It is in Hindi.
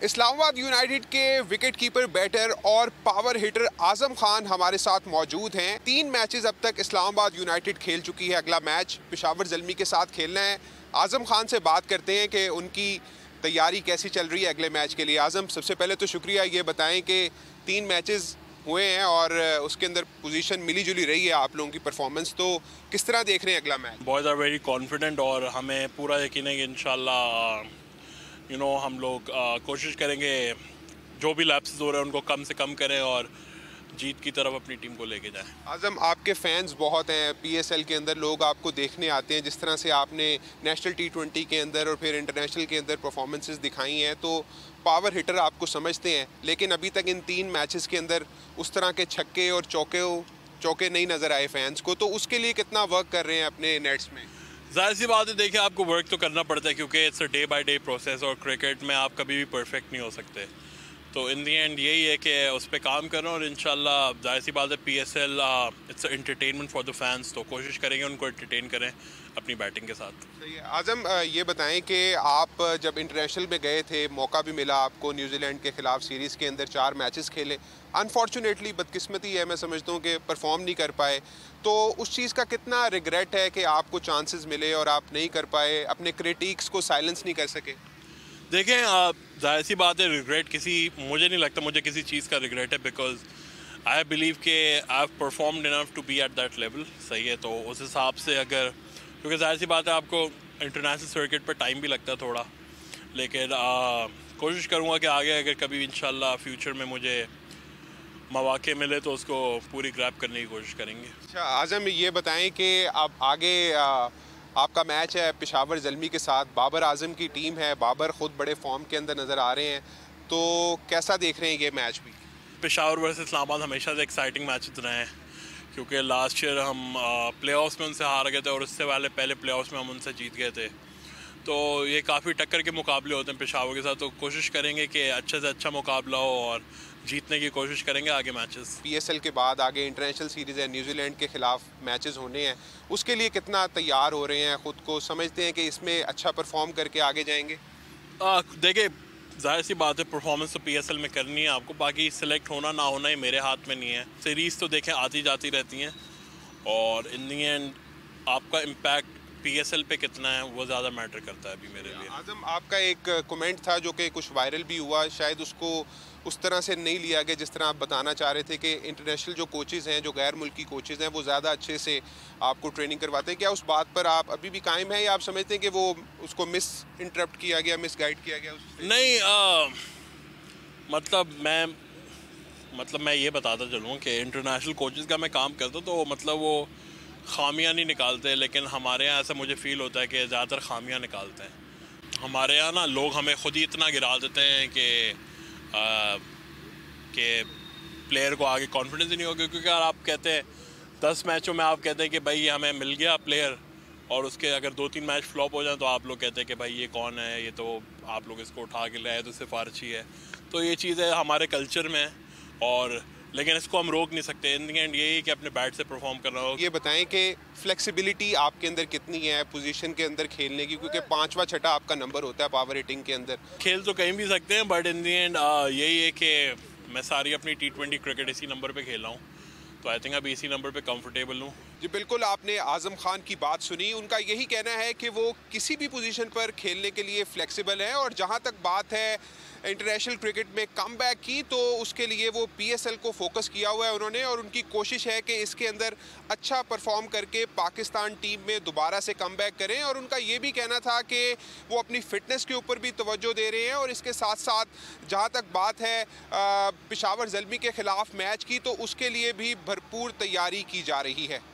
इस्लामाबाद यूनाइटेड के विकेट कीपर बैटर और पावर हिटर आजम खान हमारे साथ मौजूद हैं। 3 मैचेस अब तक इस्लामाबाद यूनाइटेड खेल चुकी है। अगला मैच पेशावर ज़ल्मी के साथ खेलना है। आजम खान से बात करते हैं कि उनकी तैयारी कैसी चल रही है अगले मैच के लिए। आजम, सबसे पहले तो शुक्रिया, ये बताएं कि 3 मैचेस हुए हैं और उसके अंदर पोजीशन मिली जुली रही है आप लोगों की परफॉर्मेंस, तो किस तरह देख रहे हैं अगला match? Boys are very confident और हमें पूरा यकीन है कि इंशाल्लाह हम लोग कोशिश करेंगे जो भी लैप्सेस हो रहे हैं उनको कम से कम करें और जीत की तरफ अपनी टीम को लेके जाएं। आजम, आपके फैंस बहुत हैं, पीएसएल के अंदर लोग आपको देखने आते हैं। जिस तरह से आपने नेशनल T20 के अंदर और फिर इंटरनेशनल के अंदर परफॉर्मेंसेस दिखाई हैं, तो पावर हिटर आपको समझते हैं, लेकिन अभी तक इन 3 मैचेस के अंदर उस तरह के छक्के और चौके नहीं नज़र आए फैंस को। तो उसके लिए कितना वर्क कर रहे हैं अपने नेट्स में? ज़ाहिर सी बात है, देखिए आपको वर्क तो करना पड़ता है क्योंकि it's a day by day process और क्रिकेट में आप कभी भी परफेक्ट नहीं हो सकते। तो इन दी एंड यही है कि उस पर काम करें और इंशाल्लाह जाहिर सी बात है PSL it's entertainment for the fans, तो कोशिश करेंगे उनको एंटरटेन करें अपनी बैटिंग के साथ। सही है। आजम, ये बताएं कि आप जब इंटरनेशनल में गए थे, मौका भी मिला आपको, न्यूजीलैंड के ख़िलाफ़ सीरीज़ के अंदर 4 मैचेस खेले। अनफॉर्चुनेटली बदकिस्मती है, मैं समझता हूँ कि परफॉर्म नहीं कर पाए। तो उस चीज़ का कितना रिग्रेट है कि आपको चांसेस मिले और आप नहीं कर पाए, अपने क्रिटिक्स को साइलेंस नहीं कर सके? देखें, जाहिर सी बात है, रिग्रेट मुझे नहीं लगता मुझे किसी चीज़ का रिग्रेट है, बिकॉज आई बिलीव के I have performed enough to be at that level. सही है, तो उस हिसाब से अगर, क्योंकि जाहिर सी बात है आपको इंटरनेशनल सर्किट पर टाइम भी लगता है थोड़ा, लेकिन कोशिश करूँगा कि आगे अगर कभी इंशाल्लाह फ्यूचर में मुझे मौके मिले तो उसको पूरी ग्रैब करने की कोशिश करेंगे। अच्छा आजम, ये बताएं कि अब आगे आपका मैच है पेशावर ज़ल्मी के साथ। बाबर आजम की टीम है, बाबर ख़ुद बड़े फॉर्म के अंदर नज़र आ रहे हैं, तो कैसा देख रहे हैं ये मैच भी? पेशावर वर्सेस इस्लामाबाद हमेशा से एक्साइटिंग मैचेस रहे हैं क्योंकि लास्ट ईयर हम प्लेऑफ्स में उनसे हार गए थे और उससे पहले प्लेऑफ्स में हम उनसे जीत गए थे। तो ये काफ़ी टक्कर के मुकाबले होते हैं पेशावर के साथ, तो कोशिश करेंगे कि अच्छे से अच्छा मुकाबला हो और जीतने की कोशिश करेंगे आगे मैचेस। पीएसएल के बाद आगे इंटरनेशनल सीरीज़ है, न्यूजीलैंड के ख़िलाफ़ मैचेस होने हैं, उसके लिए कितना तैयार हो रहे हैं? ख़ुद को समझते हैं कि इसमें अच्छा परफॉर्म करके आगे जाएंगे? देखिए, जाहिर सी बात है परफॉर्मेंस तो पीएसएल में करनी है आपको, बाकी सिलेक्ट होना ना होना ही मेरे हाथ में नहीं है। सीरीज़ तो देखें आती जाती रहती हैं और इन दी एंड आपका इम्पैक्ट पीएसएल पे कितना है वो ज़्यादा मैटर करता है अभी मेरे लिए। आजम, आपका एक कमेंट था जो कि कुछ वायरल भी हुआ, शायद उसको उस तरह से नहीं लिया गया जिस तरह आप बताना चाह रहे थे कि इंटरनेशनल जो कोचेज़ हैं, जो गैर मुल्की कोचेज़ हैं, वो ज़्यादा अच्छे से आपको ट्रेनिंग करवाते हैं। क्या उस बात पर आप अभी भी कायम है या आप समझते हैं कि वो उसको मिस इंटरप्ट किया गया, मिस गाइड किया गया उससे? नहीं, मैं ये बताता चलूँ कि इंटरनेशनल कोचेज़ का मैं काम करता हूँ, तो मतलब वो खामियां नहीं निकालते, लेकिन हमारे यहाँ ऐसा मुझे फ़ील होता है कि ज़्यादातर खामियां निकालते हैं। हमारे यहाँ ना लोग हमें ख़ुद ही इतना गिरा देते हैं कि प्लेयर को आगे कॉन्फिडेंस ही नहीं होगा, क्योंकि अगर आप कहते हैं 10 मैचों में आप कहते हैं कि भाई ये हमें मिल गया प्लेयर और उसके अगर 2-3 मैच फ्लॉप हो जाए तो आप लोग कहते हैं कि भाई ये कौन है, ये तो आप लोग इसको उठा के लाए तो सिफारशी है। तो ये चीज़ें हमारे कल्चर में है और लेकिन इसको हम रोक नहीं सकते। इन दी एंड यही कि अपने बैट से परफॉर्म करना हो। ये बताएं कि फ्लेक्सिबिलिटी आपके अंदर कितनी है पोजीशन के अंदर खेलने की, क्योंकि 5वां 6ठा आपका नंबर होता है पावर हिटिंग के अंदर। खेल तो कहीं भी सकते हैं, बट इन दी एंड यही है कि मैं सारी अपनी T20 क्रिकेट इसी नंबर पे खेल रहा हूँ, तो आई थिंक अभी इसी नंबर पे कंफर्टेबल हूँ। जी बिल्कुल, आपने आजम खान की बात सुनी। उनका यही कहना है कि वो किसी भी पोजीशन पर खेलने के लिए फ्लेक्सिबल है और जहां तक बात है इंटरनेशनल क्रिकेट में कमबैक की, तो उसके लिए वो पीएसएल को फोकस किया हुआ है उन्होंने, और उनकी कोशिश है कि इसके अंदर अच्छा परफॉर्म करके पाकिस्तान टीम में दोबारा से कमबैक करें। और उनका ये भी कहना था कि वो अपनी फ़िटनेस के ऊपर भी तवज्जो दे रहे हैं और इसके साथ साथ जहाँ तक बात है पेशावर ज़ल्मी के ख़िलाफ़ मैच की, तो उसके लिए भी भरपूर तैयारी की जा रही है।